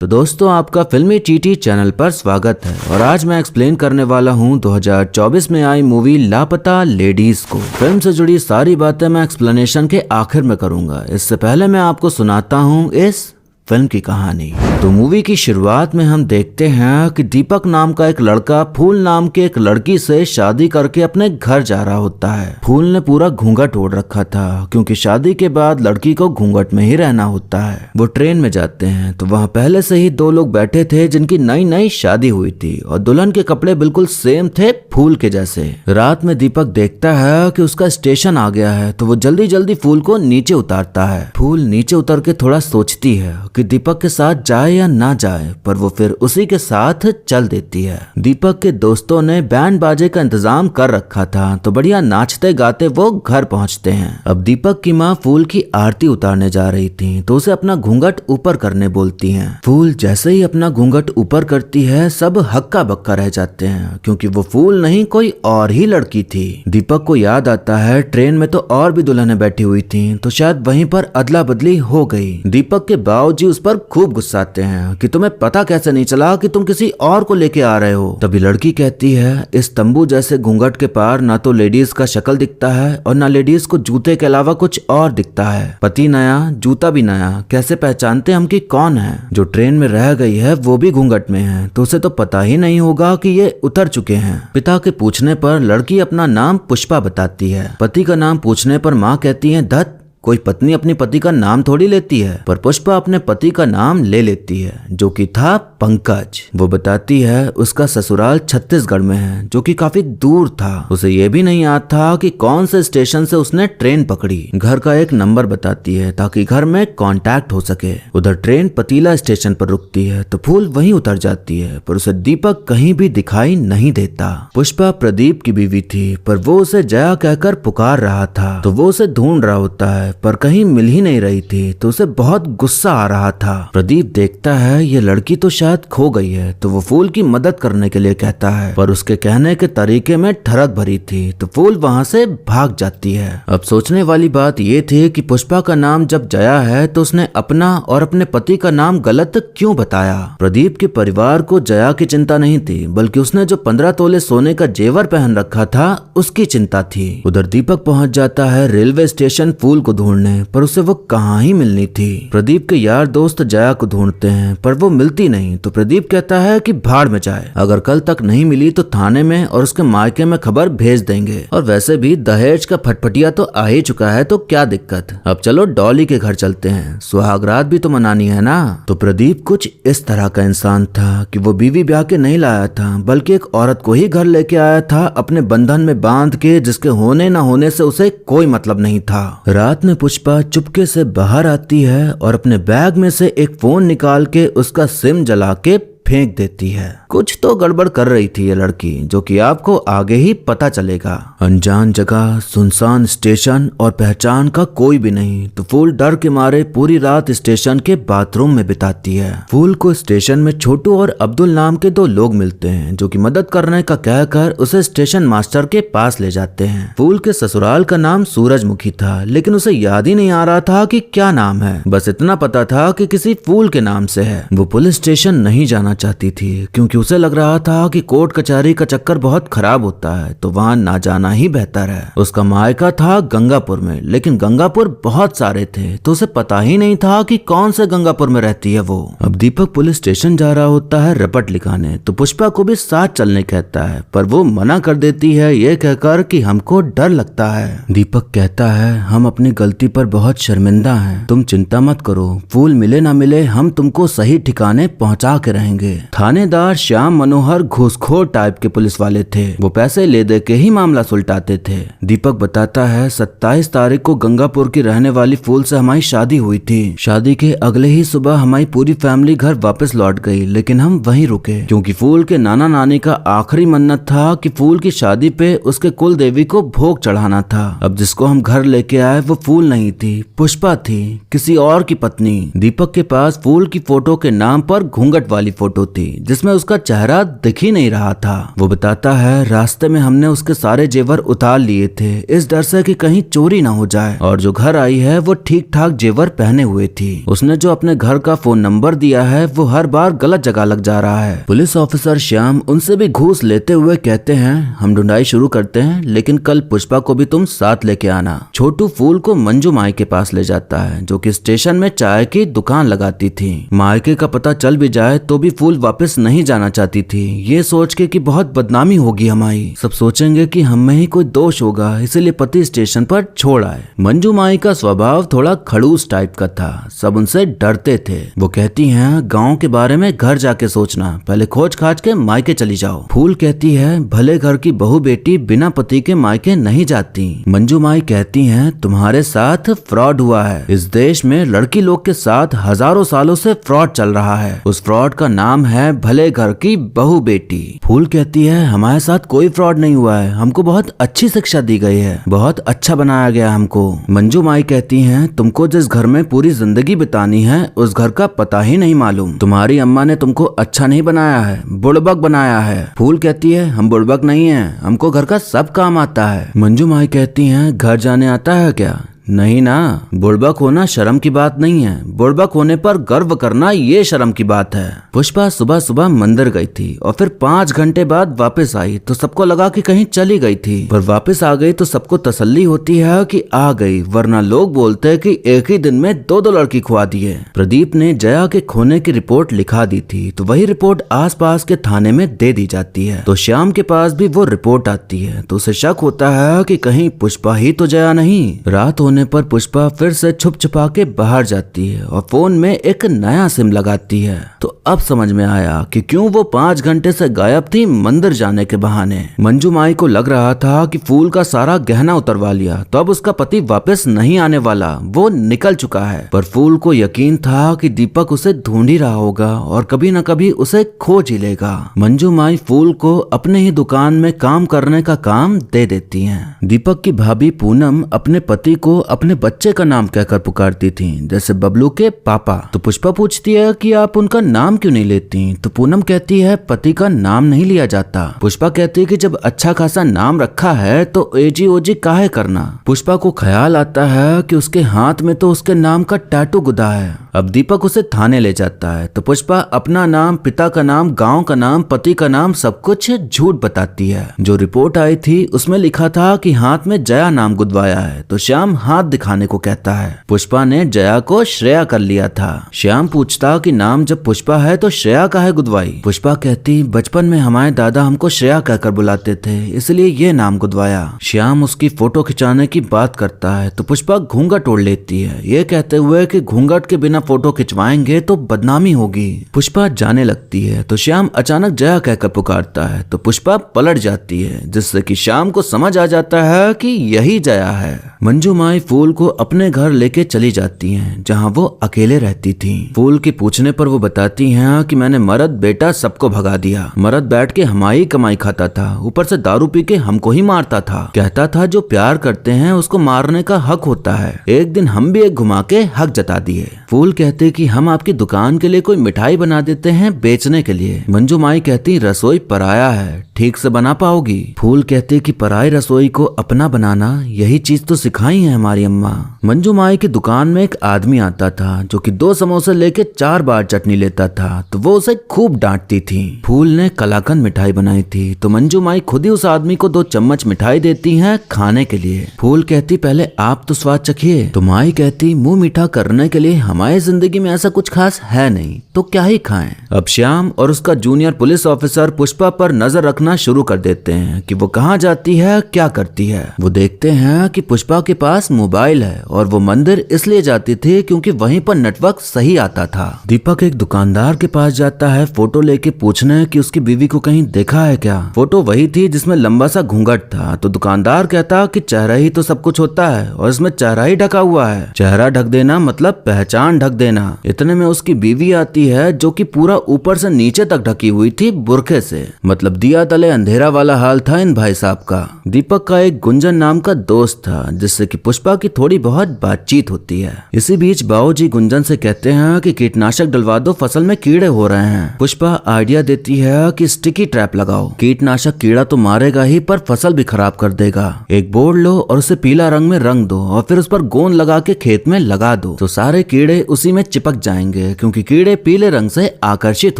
तो दोस्तों आपका फिल्मी टीटी चैनल पर स्वागत है और आज मैं एक्सप्लेन करने वाला हूं 2024 में आई मूवी लापता लेडीज को। फिल्म से जुड़ी सारी बातें मैं एक्सप्लेनेशन के आखिर में करूंगा। इससे पहले मैं आपको सुनाता हूं इस फिल्म की कहानी। तो मूवी की शुरुआत में हम देखते हैं कि दीपक नाम का एक लड़का फूल नाम के एक लड़की से शादी करके अपने घर जा रहा होता है। फूल ने पूरा घूंघट ओढ़ रखा था क्योंकि शादी के बाद लड़की को घूंघट में ही रहना होता है। वो ट्रेन में जाते हैं तो वहाँ पहले से ही दो लोग बैठे थे जिनकी नई नई शादी हुई थी और दुल्हन के कपड़े बिल्कुल सेम थे फूल के जैसे। रात में दीपक देखता है कि उसका स्टेशन आ गया है तो वो जल्दी जल्दी फूल को नीचे उतारता है। फूल नीचे उतर के थोड़ा सोचती है कि दीपक के साथ जाए या ना जाए, पर वो फिर उसी के साथ चल देती है। दीपक के दोस्तों ने बैंड बाजे का इंतजाम कर रखा था तो बढ़िया नाचते गाते वो घर पहुंचते हैं। अब दीपक की माँ फूल की आरती उतारने जा रही थी तो उसे अपना घूंघट ऊपर करने बोलती हैं। फूल जैसे ही अपना घूंघट ऊपर करती है सब हक्का बक्का रह जाते हैं क्योंकि वो फूल नहीं कोई और ही लड़की थी। दीपक को याद आता है ट्रेन में तो और भी दुल्हनें बैठी हुई थी तो शायद वहीं पर अदला बदली हो गई। दीपक के बाबूजी उस पर खूब गुस्साते हैं कि तुम्हें पता कैसे नहीं चला कि तुम किसी और को लेके आ रहे हो। तभी लड़की कहती है इस तंबू जैसे घूंघट के पार ना तो लेडीज का शक्ल दिखता है और ना लेडीज को जूते के अलावा कुछ और दिखता है। पति नया जूता भी नया, कैसे पहचानते हम कि कौन है। जो ट्रेन में रह गई है वो भी घूंघट में है तो उसे तो पता ही नहीं होगा कि ये उतर चुके हैं। पिता के पूछने पर लड़की अपना नाम पुष्पा बताती है। पति का नाम पूछने पर माँ कहती है धत, कोई पत्नी अपनी पति का नाम थोड़ी लेती है। पर पुष्पा अपने पति का नाम ले लेती है जो कि था पंकज। वो बताती है उसका ससुराल छत्तीसगढ़ में है जो कि काफी दूर था। उसे ये भी नहीं याद था कि कौन से स्टेशन से उसने ट्रेन पकड़ी। घर का एक नंबर बताती है ताकि घर में कांटेक्ट हो सके। उधर ट्रेन पतीला स्टेशन पर रुकती है तो फूल वहीं उतर जाती है पर उसे दीपक कहीं भी दिखाई नहीं देता। पुष्पा प्रदीप की बीवी थी पर वो उसे जया कहकर पुकार रहा था तो वो उसे ढूंढ रहा होता है पर कहीं मिल ही नहीं रही थी तो उसे बहुत गुस्सा आ रहा था। प्रदीप देखता है ये लड़की तो शायद खो गई है तो वो फूल की मदद करने के लिए कहता है पर उसके कहने के तरीके में ठरक भरी थी तो फूल वहां से भाग जाती है। अब सोचने वाली बात ये थी कि पुष्पा का नाम जब जया है तो उसने अपना और अपने पति का नाम गलत क्यों बताया। प्रदीप के परिवार को जया की चिंता नहीं थी बल्कि उसने जो 15 तोले सोने का जेवर पहन रखा था उसकी चिंता थी। उधर दीपक पहुंच जाता है रेलवे स्टेशन फूल को ढूंढने पर उसे वो कहाँ ही मिलनी थी। प्रदीप के यार दोस्त जया को ढूंढते हैं पर वो मिलती नहीं तो प्रदीप कहता है कि भाड़ में जाए, अगर कल तक नहीं मिली तो थाने में और उसके मायके में खबर भेज देंगे। और वैसे भी दहेज का फटफटिया तो आ ही चुका है तो क्या दिक्कत। अब चलो डॉली के घर चलते हैं, सुहागरात भी तो मनानी है ना। तो प्रदीप कुछ इस तरह का इंसान था कि वो बीवी ब्याह के नहीं लाया था बल्कि एक औरत को ही घर लेके आया था अपने बंधन में बांध के जिसके होने न होने से उसे कोई मतलब नहीं था। रात में पुष्पा चुपके से बाहर आती है और अपने बैग में से एक फोन निकाल के उसका सिम जला के फेंक देती है। कुछ तो गड़बड़ कर रही थी ये लड़की जो कि आपको आगे ही पता चलेगा। अनजान जगह, सुनसान स्टेशन और पहचान का कोई भी नहीं तो फूल डर के मारे पूरी रात स्टेशन के बाथरूम में बिताती है। फूल को स्टेशन में छोटू और अब्दुल नाम के दो लोग मिलते हैं जो कि मदद करने का कहकर उसे स्टेशन मास्टर के पास ले जाते हैं। फूल के ससुराल का नाम सूरजमुखी था लेकिन उसे याद ही नहीं आ रहा था कि क्या नाम है, बस इतना पता था कि किसी फूल के नाम से है। वो पुलिस स्टेशन नहीं जाना चाहती थी क्योंकि उसे लग रहा था कि कोर्ट कचहरी का चक्कर बहुत खराब होता है तो वहां ना जाना ही बेहतर है। उसका मायका था गंगापुर में लेकिन गंगापुर बहुत सारे थे तो उसे पता ही नहीं था कि कौन से गंगापुर में रहती है वो। अब दीपक पुलिस स्टेशन जा रहा होता है रपट लिखाने तो पुष्पा को भी साथ चलने कहता है पर वो मना कर देती है ये कहकर कि हमको डर लगता है। दीपक कहता है हम अपनी गलती पर बहुत शर्मिंदा हैं, तुम चिंता मत करो, फूल मिले ना मिले हम तुमको सही ठिकाने पहुंचा के रहेंगे। थानेदार श्याम मनोहर घूसखोर टाइप के पुलिस वाले थे, वो पैसे ले दे के ही मामला सुलटाते थे। दीपक बताता है 27 तारीख को गंगापुर की रहने वाली फूल से हमारी शादी हुई थी। शादी के अगले ही सुबह हमारी पूरी फैमिली घर वापस लौट गई लेकिन हम वहीं रुके क्योंकि फूल के नाना नानी का आखिरी मन्नत था कि फूल की शादी पे उसके कुल देवी को भोग चढ़ाना था। अब जिसको हम घर लेके आए वो फूल नहीं थी, पुष्पा थी, किसी और की पत्नी। दीपक के पास फूल की फोटो के नाम पर घूंघट वाली फोटो फोटो थी जिसमें उसका चेहरा दिख ही नहीं रहा था। वो बताता है रास्ते में हमने उसके सारे जेवर उतार लिए थे इस डर से कि कहीं चोरी ना हो जाए, और जो घर आई है वो ठीक ठाक जेवर पहने हुए थी। उसने जो अपने घर का फोन नंबर दिया है वो हर बार गलत जगह लग जा रहा है। पुलिस ऑफिसर श्याम उनसे भी घूस लेते हुए कहते हैं हम ढूंढाई शुरू करते हैं, लेकिन कल पुष्पा को भी तुम साथ लेके आना। छोटू फूल को मंजू माई के पास ले जाता है जो कि स्टेशन में चाय की दुकान लगाती थी। मायके का पता चल भी जाए तो भी फूल वापस नहीं जाना चाहती थी, ये सोच के कि बहुत बदनामी होगी हमारी, सब सोचेंगे कि हम में ही कोई दोष होगा, इसलिए पति स्टेशन पर छोड़ आए। मंजू माई का स्वभाव थोड़ा खड़ूस टाइप का था, सब उनसे डरते थे। वो कहती हैं गांव के बारे में घर जाके सोचना, पहले खोज खाज के मायके चली जाओ। फूल कहती है भले घर की बहू बेटी बिना पति के मायके नहीं जाती। मंजू माई कहती हैं तुम्हारे साथ फ्रॉड हुआ है, इस देश में लड़की लोग के साथ हजारों सालों से फ्रॉड चल रहा है, उस फ्रॉड का नाम है भले घर की बहू बेटी। फूल कहती है हमारे साथ कोई फ्रॉड नहीं हुआ है, हमको बहुत अच्छी शिक्षा दी गई है, बहुत अच्छा बनाया गया हमको। मंजू माई कहती हैं तुमको जिस घर में पूरी जिंदगी बितानी है उस घर का पता ही नहीं मालूम, तुम्हारी अम्मा ने तुमको अच्छा नहीं बनाया है, बुड़बक बनाया है। फूल कहती है हम बुड़बक नहीं है, हमको घर का सब काम आता है। मंजू माई कहती हैं घर जाने आता है क्या? नहीं ना, बुड़बक होना शर्म की बात नहीं है, बुड़बक होने पर गर्व करना ये शर्म की बात है। पुष्पा सुबह सुबह मंदिर गई थी और फिर 5 घंटे बाद वापस आई तो सबको लगा कि कहीं चली गई थी, पर वापस आ गई तो सबको तसल्ली होती है कि आ गई, वरना लोग बोलते हैं कि एक ही दिन में 2 लड़की खुआ दिए। प्रदीप ने जया के खोने की रिपोर्ट लिखा दी थी तो वही रिपोर्ट आसपास के थाने में दे दी जाती है, तो श्याम के पास भी वो रिपोर्ट आती है तो उसे शक होता है कि कहीं पुष्पा ही तो जया नहीं। रात होने पर पुष्पा फिर से छुप छुपा के बाहर जाती है और फोन में एक नया सिम लगाती है, तो अब समझ में आया कि क्यों वो 5 घंटे से गायब थी मंदिर जाने के बहाने। मंजू माई को लग रहा था कि फूल का सारा गहना उतरवा लिया तो अब उसका पति वापस नहीं आने वाला, वो निकल चुका है, पर फूल को यकीन था कि दीपक उसे ढूंढ ही रहा होगा और कभी न कभी उसे खोज ही लेगा। मंजू माई फूल को अपने ही दुकान में काम करने का काम दे देती है। दीपक की भाभी पूनम अपने पति को अपने बच्चे का नाम कहकर पुकारती थी, जैसे बबलू के पापा। तो पुष्पा पूछती है कि आप उनका नाम क्यों नहीं लेती, तो पूनम कहती है पति का नाम नहीं लिया जाता। पुष्पा कहती है कि जब अच्छा खासा नाम रखा है तो एजी ओजी काहे करना। पुष्पा को ख्याल आता है कि उसके हाथ में तो उसके नाम का टैटू गुदा है। अब दीपक उसे थाने ले जाता है तो पुष्पा अपना नाम, पिता का नाम, गांव का नाम, पति का नाम सब कुछ झूठ बताती है। जो रिपोर्ट आई थी उसमें लिखा था कि हाथ में जया नाम गुदवाया है, तो श्याम हाथ दिखाने को कहता है। पुष्पा ने जया को श्रेया कर लिया था। श्याम पूछता कि नाम जब पुष्पा है तो श्रेया काहे गुदवाई। पुष्पा कहती बचपन में हमारे दादा हमको श्रेया कहकर बुलाते थे इसलिए ये नाम गुदवाया। श्याम उसकी फोटो खिंचाने की बात करता है तो पुष्पा घूंघट ओढ़ लेती है, ये कहते हुए कि घूंघट के बिना फोटो खिंचवाएंगे तो बदनामी होगी। पुष्पा जाने लगती है तो श्याम अचानक जया कहकर पुकारता है तो पुष्पा पलट जाती है, जिससे कि श्याम को समझ आ जाता है कि यही जया है। मंजू माई फूल को अपने घर लेके चली जाती हैं जहां वो अकेले रहती थी। फूल के पूछने पर वो बताती हैं कि मैंने मर्द बेटा सबको भगा दिया, मर्द बैठ के हमारी कमाई खाता था, ऊपर से दारू पी के हमको ही मारता था, कहता था जो प्यार करते हैं उसको मारने का हक होता है। एक दिन हम भी एक घुमा के हक जता दिए। फूल कहते कि हम आपकी दुकान के लिए कोई मिठाई बना देते हैं बेचने के लिए। मंजू माई कहती रसोई पराया है, ठीक से बना पाओगी। फूल कहते कि पराई रसोई को अपना बनाना यही चीज तो सिखाई है हमारी अम्मा। मंजू माई की दुकान में एक आदमी आता था जो कि 2 समोसे लेके 4 बार चटनी लेता था, तो वो उसे खूब डांटती थी। फूल ने कलाकंद मिठाई बनाई थी तो मंजू माई खुद ही उस आदमी को 2 चम्मच मिठाई देती हैं खाने के लिए। फूल कहती पहले आप तो स्वाद चखिए, तो माई कहती मुंह मीठा करने के लिए हमारी जिंदगी में ऐसा कुछ खास है नहीं तो क्या ही खाएं। अब श्याम और उसका जूनियर पुलिस ऑफिसर पुष्पा पर नजर रखना शुरू कर देते हैं कि वो कहाँ जाती है, क्या करती है। वो देखते हैं कि पुष्पा के पास मोबाइल है और वो मंदिर इसलिए जाती थी क्योंकि वहीं पर नेटवर्क सही आता था। दीपक एक दुकानदार के पास जाता है फोटो लेके पूछने कि उसकी बीवी को कहीं देखा है क्या। फोटो वही थी जिसमें लंबा सा घूंघट था, तो दुकानदार कहता कि चेहरा ही तो सब कुछ होता है और इसमें चेहरा ही ढका हुआ है। चेहरा ढक देना मतलब पहचान ढक ढक देना। इतने में उसकी बीवी आती है जो कि पूरा ऊपर से नीचे तक ढकी हुई थी बुरखे से। मतलब दिया तले अंधेरा वाला हाल था इन भाई साहब का। दीपक का एक गुंजन नाम का दोस्त था जिससे कि पुष्पा की थोड़ी बहुत बातचीत होती है। इसी बीच बाबूजी गुंजन से कहते हैं कि कीटनाशक डलवा दो, फसल में कीड़े हो रहे हैं। पुष्पा आइडिया देती है कि स्टिकी ट्रैप लगाओ, कीटनाशक कीड़ा तो मारेगा ही पर फसल भी खराब कर देगा। एक बोर्ड लो और उसे पीला रंग में रंग दो और फिर उस पर गोंद लगा के खेत में लगा दो तो सारे कीड़े उसी में चिपक जाएंगे, क्योंकि कीड़े पीले रंग से आकर्षित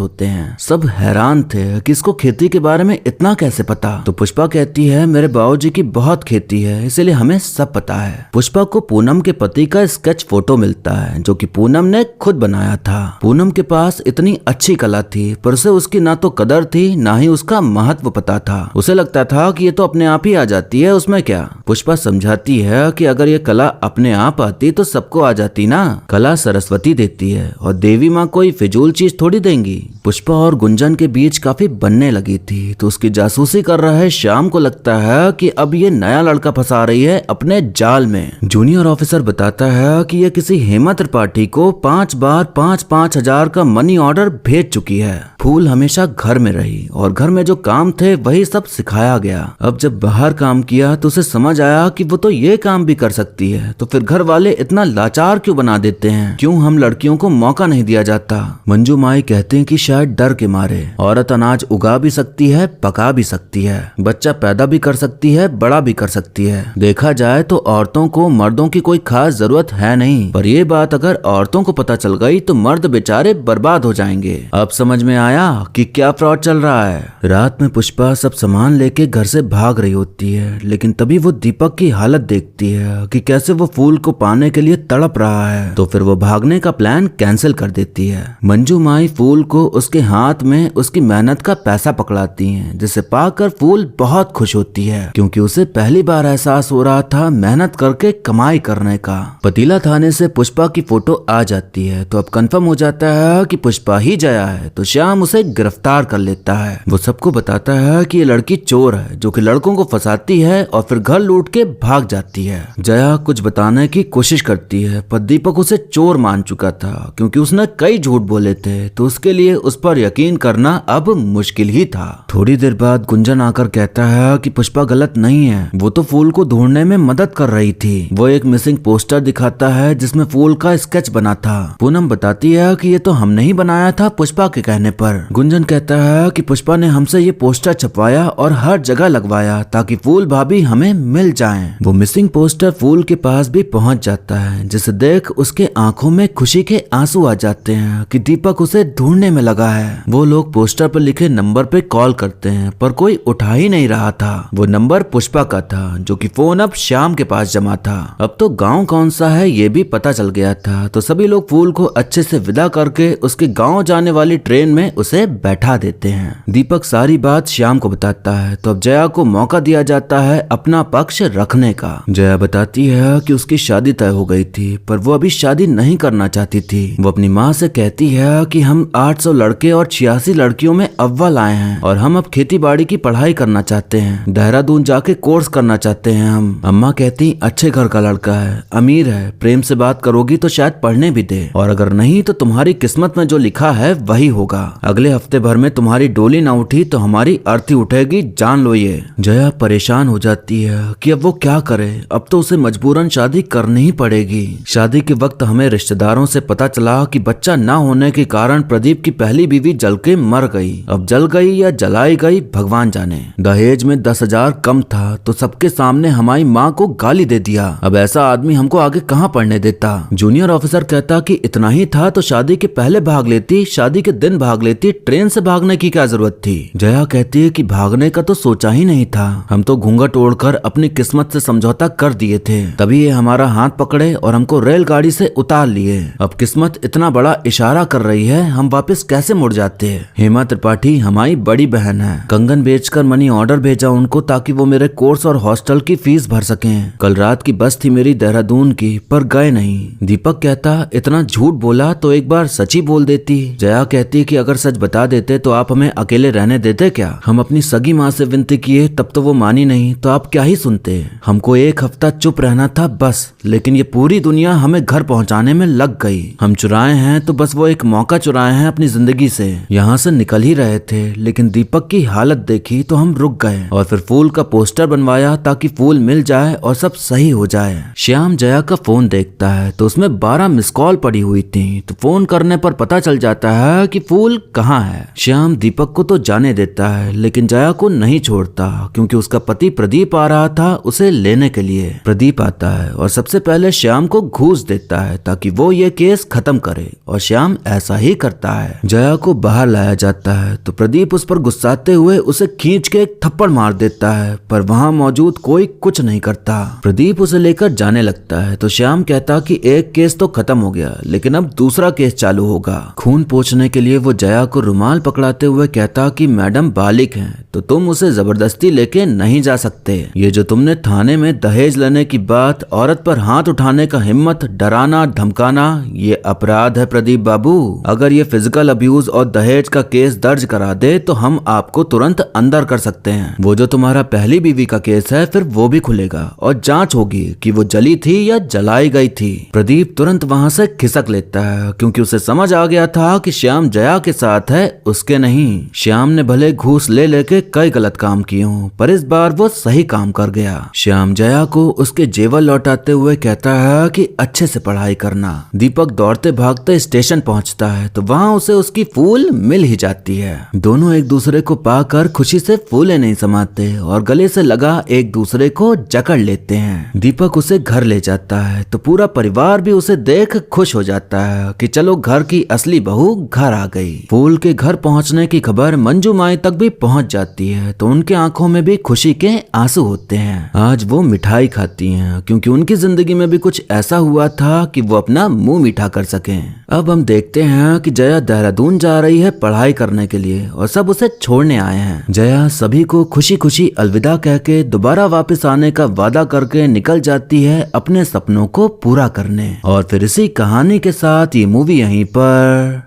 होते हैं। सब हैरान थे कि इसको खेती के बारे में इतना कैसे पता। तो पुष्पा कहती है मेरे बाबूजी की बहुत खेती है इसलिए हमें सब पता है। पुष्पा को पूनम के पति का स्केच फोटो मिलता है जो कि पूनम ने खुद बनाया था। पूनम के पास इतनी अच्छी कला थी पर उसे उसकी ना तो कदर थी ना ही उसका महत्व पता था। उसे लगता था कि ये तो अपने आप ही आ जाती है, उसमें क्या। पुष्पा समझाती है कि अगर ये कला अपने आप आती तो सबको आ जाती ना। कला सरस्वती देती है और देवी माँ कोई फिजूल चीज थोड़ी देंगी। पुष्पा और गुंजन के बीच काफी बनने लगी थी तो उसकी जासूसी कर रहे श्याम को लगता है कि अब ये नया लड़का फंसा रही है अपने जाल में। जूनियर ऑफिसर बताता है कि ये किसी हेमा त्रिपाठी को 5 बार 5-5 हजार का मनी ऑर्डर भेज चुकी है। फूल हमेशा घर में रही और घर में जो काम थे वही सब सिखाया गया। अब जब बाहर काम किया तो उसे समझ आया कि वो तो ये काम भी कर सकती है, तो फिर घर वाले इतना लाचार क्यों बना देते हैं, क्यों हम लड़कियों को मौका नहीं दिया जाता। मंजू माई कहते हैं कि शायद डर के मारे। औरत अनाज उगा भी सकती है, पका भी सकती है, बच्चा पैदा भी कर सकती है, बड़ा भी कर सकती है। देखा जाए तो औरतों को मर्दों की कोई खास जरूरत है नहीं, पर ये बात अगर औरतों को पता चल गई तो मर्द बेचारे बर्बाद हो जाएंगे। अब समझ में आया कि क्या फ्रॉड चल रहा है। रात में पुष्पा सब सामान लेके घर से भाग रही होती है, लेकिन तभी वो दीपक की हालत देखती है कि कैसे वो फूल को पाने के लिए तड़प रहा है, तो फिर वो भागने का प्लान कैंसिल कर देती है। मंजू माई फूल को उसके हाथ में उसकी मेहनत का पैसा पकड़ाती हैं, जिसे पाकर फूल बहुत खुश होती है क्योंकि उसे पहली बार एहसास हो रहा था मेहनत करके कमाई करने का। पतीला थाने से पुष्पा की फोटो आ जाती है तो अब कंफर्म हो जाता है कि पुष्पा ही जया है, तो श्याम उसे गिरफ्तार कर लेता है। वो सबको बताता है कि ये लड़की चोर है जो कि लड़कों को फंसाती है और फिर घर लूट के भाग जाती है। जया कुछ बताने की कोशिश करती है पर दीपक उसे चोर मान चुका था क्योंकि उसने कई झूठ बोले थे, तो उसके लिए उस पर यकीन करना अब मुश्किल ही था। थोड़ी देर बाद गुंजन आकर कहता है कि पुष्पा गलत नहीं है, वो तो फूल को ढूंढने में मदद कर रही थी। वो एक मिसिंग पोस्टर दिखाता है जिसमें फूल का स्केच बना था। पूनम बताती है कि ये तो हमने ही बनाया था पुष्पा के कहने पर। गुंजन कहता है कि पुष्पा ने हमसे ये पोस्टर छपवाया और हर जगह लगवाया ताकि फूल भाभी हमें मिल जाएं। वो मिसिंग पोस्टर फूल के पास भी पहुंच जाता है, जिसे देख उसके आंखों में खुशी के आंसू आ जाते हैं कि दीपक उसे ढूंढने में लगा है। वो लोग पोस्टर पर लिखे नंबर पे कॉल करते हैं पर कोई उठा ही नहीं रहा था। वो नंबर पुष्पा का था जो कि फोन अब श्याम के पास जमा था। अब तो गांव कौन सा है ये भी पता चल गया था, तो सभी लोग फूल को अच्छे से विदा करके उसके गांव जाने वाली ट्रेन में उसे बैठा देते हैं। दीपक सारी बात श्याम को बताता है तो अब जया को मौका दिया जाता है अपना पक्ष रखने का। जया बताती है कि उसकी शादी तय हो गई थी पर वो अभी शादी नहीं करना चाहती थी। वो अपनी माँ से कहती है कि हम 800 लड़के और 86 लड़कियों में अव्वल आए हैं और हम अब खेती बाड़ी की पढ़ाई करना चाहते हैं, देहरादून जाके कोर्स करना चाहते हैं हम। अम्मा कहती अच्छे घर का लड़का है, अमीर है, प्रेम से बात करोगी तो शायद पढ़ने भी दे, और अगर नहीं तो तुम्हारी किस्मत में जो लिखा है वही होगा। अगले हफ्ते भर में तुम्हारी डोली ना उठी तो हमारी अर्थी उठेगी, जान लो ये। जया परेशान हो जाती है कि अब वो क्या करे, अब तो उसे मजबूरन शादी करनी ही पड़ेगी। शादी के वक्त हमें रिश्तेदारों से पता चला कि बच्चा ना होने के कारण प्रदीप की पहली बीवी जल के मर गई। अब जल गई या जलाई गई भगवान जाने। दहेज में 10,000 कम था तो सबके सामने हमारी माँ को गाली दे दिया। अब ऐसा आदमी हमको आगे कहाँ पढ़ने देता। जूनियर ऑफिसर कहता कि इतना ही था तो शादी के पहले भाग लेती, शादी के दिन भाग लेती, ट्रेन से भागने की क्या जरूरत थी। जया कहती है कि भागने का तो सोचा ही नहीं था, हम तो घूंघट ओढ़कर अपनी किस्मत से समझौता कर दिए थे, तभी ये हमारा हाथ पकड़े और हमको रेलगाड़ी से उतार लिए। अब किस्मत इतना बड़ा इशारा कर रही है, हम वापस कैसे मुड़ जाते। हेमा त्रिपाठी हमारी बड़ी बहन है, कंगन बेचकर मनी ऑर्डर भेजा उनको ताकि वो मेरे कोर्स और हॉस्टल की फीस भर सकें। कल रात की बस थी मेरी देहरादून की पर गए नहीं। दीपक कहता इतना झूठ बोला तो एक बार सच ही बोल देती। जया कहती कि अगर सच बता देते तो आप हमें अकेले रहने देते क्या। हम अपनी सगी माँ से विनती किए तब तो वो मानी नहीं, तो आप क्या ही सुनते। हमको एक हफ्ता चुप रहना था बस, लेकिन ये पूरी दुनिया हमें घर पहुँचाने में लग गई। हम चुराए हैं तो बस वो एक मौका चुराए हैं अपनी जिंदगी से। यहाँ से निकल ही रहे थे लेकिन दीपक की हालत देखी तो हम रुक गए और फिर फूल का पोस्टर बनवाया ताकि फूल मिल जाए और सब सही हो जाए। श्याम जया का फोन देखता है तो उसमें 12 मिस कॉल पड़ी हुई थी, तो फोन करने पर पता चल जाता है कि फूल कहाँ है। श्याम दीपक को तो जाने देता है लेकिन जया को नहीं छोड़ता क्योंकि उसका पति प्रदीप आ रहा था उसे लेने के लिए। प्रदीप आता है और सबसे पहले श्याम को घूस देता है ताकि वो ये केस खत्म करे और श्याम ऐसा ही करता है। जया को बाहर लाया जाता है तो प्रदीप उस पर गुस्साते हुए उसे खींच के एक थप्पड़ मार देता है, पर वहाँ मौजूद कोई कुछ नहीं करता। प्रदीप उसे लेकर जाने लगता है तो श्याम कहता कि एक केस तो खत्म हो गया लेकिन अब दूसरा केस चालू होगा। खून पोंछने के लिए वो जया को रुमाल पकड़ाते हुए कहता कि मैडम बालिक हैं तो तुम उसे जबरदस्ती लेके नहीं जा सकते। ये जो तुमने थाने में दहेज लेने की बात, औरत पर हाथ उठाने का हिम्मत, डराना धमकाना, ये अपराध है प्रदीप बाबू। अगर ये फिजिकल अब्यूज और दहेज का केस दर्ज करा दे तो हम आपको तुरंत अंदर कर सकते हैं। वो जो तुम्हारा पहली बीवी का केस है फिर वो भी खुलेगा और जांच होगी कि वो जली थी या जलाई गई थी। प्रदीप तुरंत वहां से खिसक लेता है क्योंकि उसे समझ आ गया था कि श्याम जया के साथ है, उसके नहीं। श्याम ने भले घूस ले लेके कई गलत काम किए हों पर इस बार वो सही काम कर गया। श्याम जया को उसके जेवर लौटाते हुए कहता है कि अच्छे से पढ़ाई करना। दीपक दौड़ते भागते स्टेशन पहुंचता है तो वहां उसे उसकी फूल मिल ही जाती है। दोनों एक दूसरे को पाकर खुशी से फूले नहीं समाते और गले से लगा एक दूसरे को जकड़ लेते हैं। दीपक उसे घर ले जाता है तो पूरा परिवार भी उसे देख खुश हो जाता है कि चलो घर की असली बहू घर आ गई। फूल के घर पहुंचने की खबर मंजू माई तक भी पहुंच जाती है तो उनके आंखों में भी खुशी के आंसू होते हैं। आज वो मिठाई खाती हैं क्योंकि उनकी जिंदगी में भी कुछ ऐसा हुआ था कि वो अपना मुंह मीठा कर सकें। अब हम देखते हैं कि जया देहरादून जा रही है पढ़ाई करने के लिए और सब उसे छोड़ने आए हैं। जया सभी को खुशी खुशी अलविदा कह के दोबारा वापस आने का वादा करके निकल जाती है अपने सपनों को पूरा करने। और फिर इसी कहानी के साथ ये मूवी यहीं पर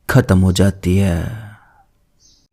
खत्म हो जाती है।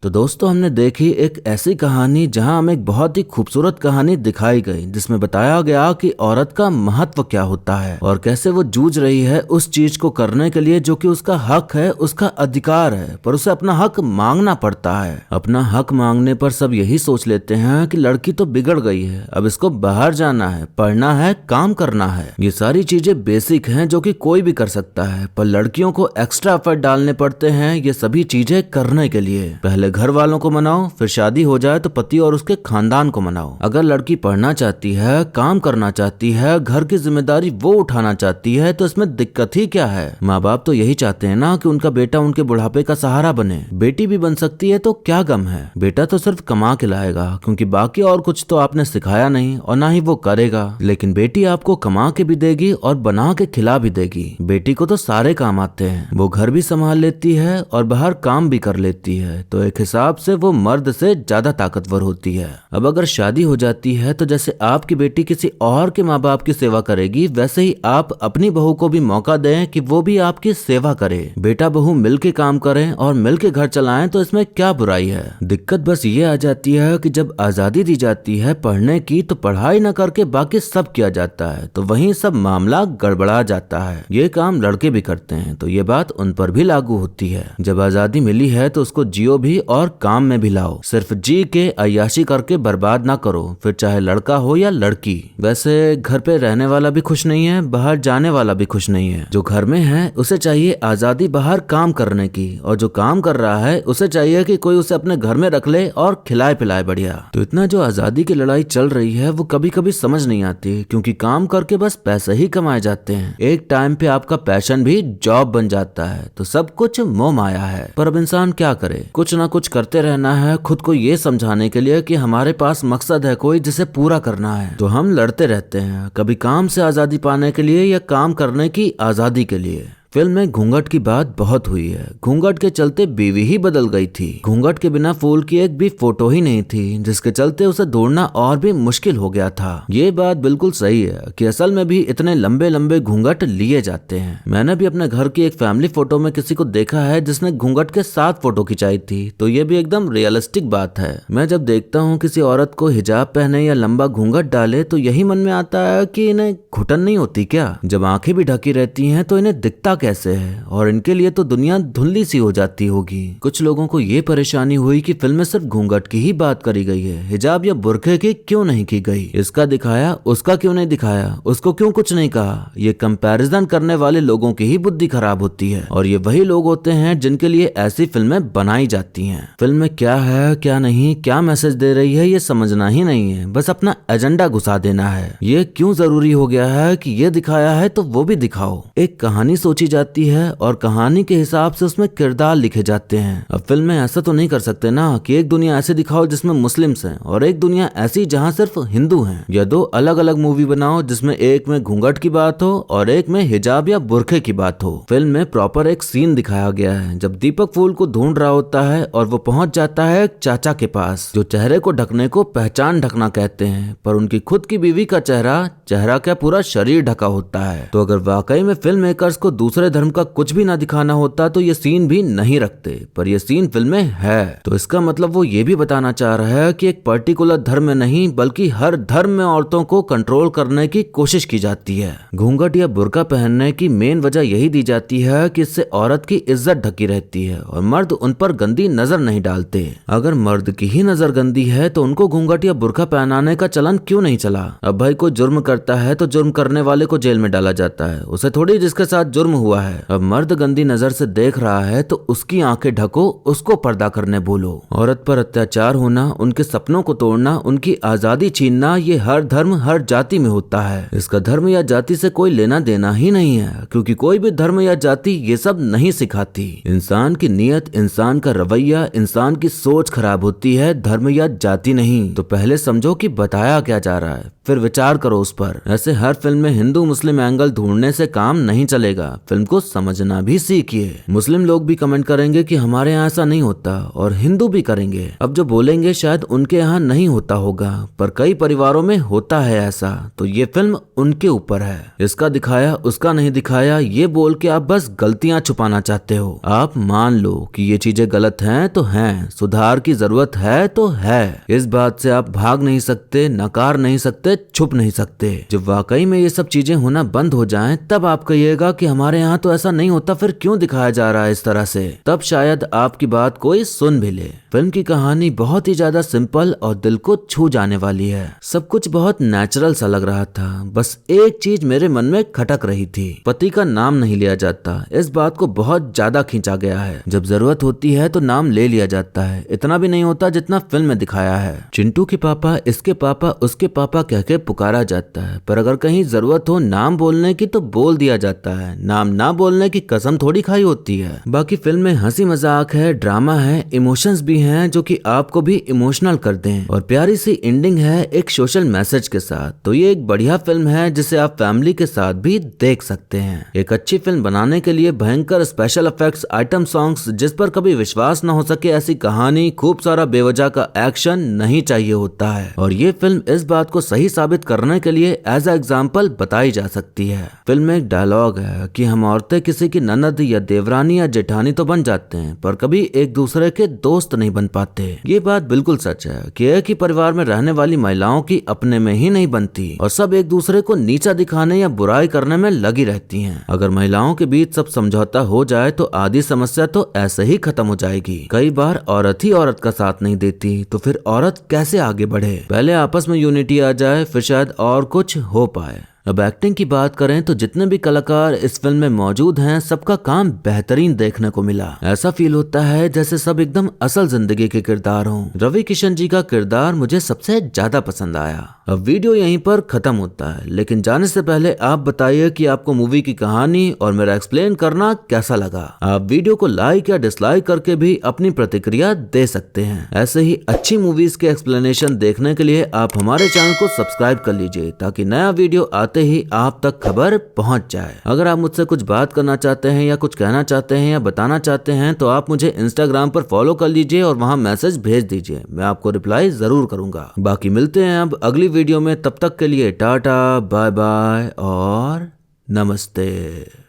तो दोस्तों हमने देखी एक ऐसी कहानी जहां हमें एक बहुत ही खूबसूरत कहानी दिखाई गई जिसमें बताया गया कि औरत का महत्व क्या होता है और कैसे वो जूझ रही है उस चीज को करने के लिए जो कि उसका हक है, उसका अधिकार है, पर उसे अपना हक मांगना पड़ता है। अपना हक मांगने पर सब यही सोच लेते हैं कि लड़की तो बिगड़ गई है, अब इसको बाहर जाना है, पढ़ना है, काम करना है। ये सारी चीजें बेसिक हैं जो कि कोई भी कर सकता है, पर लड़कियों को एक्स्ट्रा एफर्ट डालने पड़ते हैं ये सभी चीजें करने के लिए। पहले घर वालों को मनाओ, फिर शादी हो जाए तो पति और उसके खानदान को मनाओ। अगर लड़की पढ़ना चाहती है, काम करना चाहती है, घर की जिम्मेदारी वो उठाना चाहती है तो इसमें दिक्कत ही क्या है। माँ बाप तो यही चाहते हैं ना कि उनका बेटा उनके बुढ़ापे का सहारा बने। बेटी भी बन सकती है तो क्या गम है। बेटा तो सिर्फ कमा के लाएगा क्योंकि बाकी और कुछ तो आपने सिखाया नहीं और ना ही वो करेगा, लेकिन बेटी आपको कमा के भी देगी और बना के खिला भी देगी। बेटी को तो सारे काम आते हैं, वो घर भी संभाल लेती है और बाहर काम भी कर लेती है, तो एक हिसाब से वो मर्द से ज्यादा ताकतवर होती है। अब अगर शादी हो जाती है तो जैसे आपकी बेटी किसी और के माँ बाप की सेवा करेगी वैसे ही आप अपनी बहू को भी मौका दें कि वो भी आपकी सेवा करे। बेटा बहू मिलके काम करें और मिलके घर चलाएं तो इसमें क्या बुराई है। दिक्कत बस ये आ जाती है कि जब आजादी दी जाती है पढ़ने की तो पढ़ाई न करके बाकी सब किया जाता है, तो वहीं सब मामला गड़बड़ा जाता है। ये काम लड़के भी करते हैं तो ये बात उन पर भी लागू होती है। जब आजादी मिली है तो उसको जियो भी और काम में भी लाओ। सिर्फ जी के अय्याशी करके बर्बाद ना करो, फिर चाहे लड़का हो या लड़की। वैसे घर पे रहने वाला भी खुश नहीं है, बाहर जाने वाला भी खुश नहीं है। जो घर में है उसे चाहिए आजादी बाहर काम करने की, और जो काम कर रहा है उसे चाहिए कि कोई उसे अपने घर में रख ले और खिलाए पिलाए बढ़िया। तो इतना जो आजादी की लड़ाई चल रही है वो कभी कभी समझ नहीं आती, क्योंकि काम करके बस पैसे ही कमाए जाते हैं। एक टाइम पे आपका पैशन भी जॉब बन जाता है, तो सब कुछ मोह माया है। पर अब इंसान क्या करे, कुछ ना कुछ करते रहना है खुद को ये समझाने के लिए कि हमारे पास मकसद है कोई जिसे पूरा करना है। तो हम लड़ते रहते हैं, कभी काम से आजादी पाने के लिए या काम करने की आजादी के लिए। फिल्म में घूंघट की बात बहुत हुई है। घूंघट के चलते बीवी ही बदल गई थी। घूंघट के बिना फूल की एक भी फोटो ही नहीं थी, जिसके चलते उसे ढूंढना और भी मुश्किल हो गया था। ये बात बिल्कुल सही है कि असल में भी इतने लंबे लंबे घूंघट लिए जाते हैं। मैंने भी अपने घर की एक फैमिली फोटो में किसी को देखा है जिसने घूंघट के साथ फोटो खिंचाई थी, तो ये भी एकदम रियलिस्टिक बात है। मैं जब देखता हूँ किसी औरत को हिजाब पहने या लंबा घूंघट डाले तो यही मन में आता है कि इन्हें घुटन नहीं होती क्या? जब आंखें भी ढकी रहती हैं तो इन्हें दिखता कैसे है? और इनके लिए तो दुनिया धुंधली सी हो जाती होगी। कुछ लोगों को ये परेशानी हुई कि फिल्म में सिर्फ घूंघट की ही बात करी गई है, हिजाब या बुरखे की क्यों नहीं की गई? इसका दिखाया, उसका क्यों नहीं दिखाया, उसको क्यों कुछ नहीं कहा? ये कंपैरिजन करने वाले लोगों की ही बुद्धि खराब होती है, और ये वही लोग होते हैं जिनके लिए ऐसी फिल्में बनाई जाती हैं। फिल्म में क्या है, क्या नहीं, क्या मैसेज दे रही है, ये समझना ही नहीं है, बस अपना एजेंडा घुसा देना है। ये क्यों जरूरी हो गया है कि ये दिखाया है तो वो भी दिखाओ? एक कहानी सोची जाती है और कहानी के हिसाब से उसमें किरदार लिखे जाते हैं। अब फिल्म में ऐसा तो नहीं कर सकते ना कि एक दुनिया ऐसे दिखाओ जिसमें मुस्लिम्स हैं और एक दुनिया ऐसी जहां सिर्फ हिंदू हैं, या दो अलग अलग मूवी बनाओ जिसमें एक में घूंघट की बात हो और एक में हिजाब या बुरखे की बात हो। फिल्म में प्रॉपर एक सीन दिखाया गया है जब दीपक फूल को ढूंढ रहा होता है और वो पहुंच जाता है एक चाचा के पास जो चेहरे को ढकने को पहचान ढकना कहते हैं, पर उनकी खुद की बीवी का चेहरा क्या पूरा शरीर ढका होता है। तो अगर वाकई में फिल्म मेकर्स को दूसरे धर्म का कुछ भी ना दिखाना होता तो ये सीन भी नहीं रखते, पर ये सीन फिल्म में है। तो इसका मतलब वो ये भी बताना चाह रहा है कि एक पर्टिकुलर धर्म में नहीं बल्कि हर धर्म में औरतों को कंट्रोल करने की कोशिश की जाती है। घूंघट या बुर्का पहनने की मेन वजह यही दी जाती है कि इससे औरत की इज्जत ढकी रहती है और मर्द उन पर गंदी नजर नहीं डालते। अगर मर्द की ही नजर गंदी है तो उनको घूंघट या बुर्का पहनाने का चलन क्यों नहीं चला? अब भाई कोई जुर्म करता है तो जुर्म करने वाले को जेल में डाला जाता है, उसे थोड़ी जिसके साथ जुर्म हुआ है। अब मर्द गंदी नजर से देख रहा है तो उसकी आंखें ढको, उसको पर्दा करने बोलो। औरत पर अत्याचार होना, उनके सपनों को तोड़ना, उनकी आजादी छीनना, ये हर धर्म हर जाति में होता है। इसका धर्म या जाति से कोई लेना देना ही नहीं है, क्योंकि कोई भी धर्म या जाति ये सब नहीं सिखाती। इंसान की नीयत, इंसान का रवैया, इंसान की सोच खराब होती है, धर्म या जाति नहीं। तो पहले समझो कि बताया क्या जा रहा है, फिर विचार करो उस पर। ऐसे हर फिल्म में हिंदू मुस्लिम एंगल ढूंढने से काम नहीं चलेगा, फिल्म को समझना भी सीखिए। मुस्लिम लोग भी कमेंट करेंगे कि हमारे यहाँ ऐसा नहीं होता, और हिंदू भी करेंगे। अब जो बोलेंगे शायद उनके यहाँ नहीं होता होगा, पर कई परिवारों में होता है ऐसा, तो ये फिल्म उनके ऊपर है। इसका दिखाया, उसका नहीं दिखाया, ये बोल के आप बस गलतियां छुपाना चाहते हो। आप मान लो कि ये चीजें गलत हैं तो हैं, सुधार की जरूरत है तो है। इस बात से आप भाग नहीं सकते, नकार नहीं सकते, छुप नहीं सकते। जब वाकई में ये सब चीजें होना बंद हो जाएं, तब आप कहिएगा कि हमारे यहाँ तो ऐसा नहीं होता, फिर क्यों दिखाया जा रहा है इस तरह से? तब शायद आपकी बात कोई सुन भी ले। फिल्म की कहानी बहुत ही ज्यादा सिंपल और दिल को छू जाने वाली है। सब कुछ बहुत नेचुरल सा लग रहा था, बस एक चीज मेरे मन में खटक रही थी, पति का नाम नहीं लिया जाता। इस बात को बहुत ज्यादा खींचा गया है। जब जरूरत होती है तो नाम ले लिया जाता है, इतना भी नहीं होता जितना फिल्म में दिखाया है। चिंटू के पापा, इसके पापा, उसके पापा कह के पुकारा जाता है, पर अगर कहीं जरूरत हो नाम बोलने की तो बोल दिया जाता है। नाम ना बोलने की कसम थोड़ी खाई होती है। बाकी फिल्म में हंसी मजाक है, ड्रामा है, इमोशंस भी हैं जो कि आपको भी इमोशनल कर दें, और प्यारी सी एंडिंग है एक सोशल मैसेज के साथ। तो ये एक बढ़िया फिल्म है जिसे आप फैमिली के साथ भी देख सकते हैं। एक अच्छी फिल्म बनाने के लिए भयंकर स्पेशल इफेक्ट्स, आइटम सॉन्ग्स, जिस पर कभी विश्वास न हो सके ऐसी कहानी, खूब सारा बेवजह का एक्शन नहीं चाहिए होता है। और ये फिल्म इस बात को सही साबित करने के लिए एज अ एग्जाम्पल बताई जा सकती है। फिल्म में एक डायलॉग है कि हम औरतें किसी की ननद या देवरानी या जेठानी तो बन जाते हैं, पर कभी एक दूसरे के दोस्त नहीं बन पाते। ये बात बिल्कुल सच है कि एक ही परिवार में रहने वाली महिलाओं की अपने में ही नहीं बनती, और सब एक दूसरे को नीचा दिखाने या बुराई करने में लगी रहती हैं। अगर महिलाओं के बीच सब समझौता हो जाए तो आधी समस्या तो ऐसे ही खत्म हो जाएगी। कई बार औरत ही औरत का साथ नहीं देती, तो फिर औरत कैसे आगे बढ़े? पहले आपस में यूनिटी आ जाए, फिर शायद और कुछ हो पाए। अब एक्टिंग की बात करें तो जितने भी कलाकार इस फिल्म में मौजूद हैं, सबका काम बेहतरीन देखने को मिला। ऐसा फील होता है जैसे सब एकदम असल जिंदगी के किरदार हों। रवि किशन जी का किरदार मुझे सबसे ज्यादा पसंद आया। अब वीडियो यहीं पर खत्म होता है, लेकिन जाने से पहले आप बताइए कि आपको मूवी की कहानी और मेरा एक्सप्लेन करना कैसा लगा। आप वीडियो को लाइक या डिसलाइक करके भी अपनी प्रतिक्रिया दे सकते हैं। ऐसे ही अच्छी मूवीज के एक्सप्लेनेशन देखने के लिए आप हमारे चैनल को सब्सक्राइब कर लीजिए, ताकि नया वीडियो आते चाहते ही आप तक खबर पहुंच जाए। अगर आप मुझसे कुछ बात करना चाहते हैं या कुछ कहना चाहते हैं या बताना चाहते हैं तो आप मुझे इंस्टाग्राम पर फॉलो कर लीजिए और वहां मैसेज भेज दीजिए, मैं आपको रिप्लाई जरूर करूंगा। बाकी मिलते हैं अब अगली वीडियो में, तब तक के लिए टाटा बाय बाय और नमस्ते।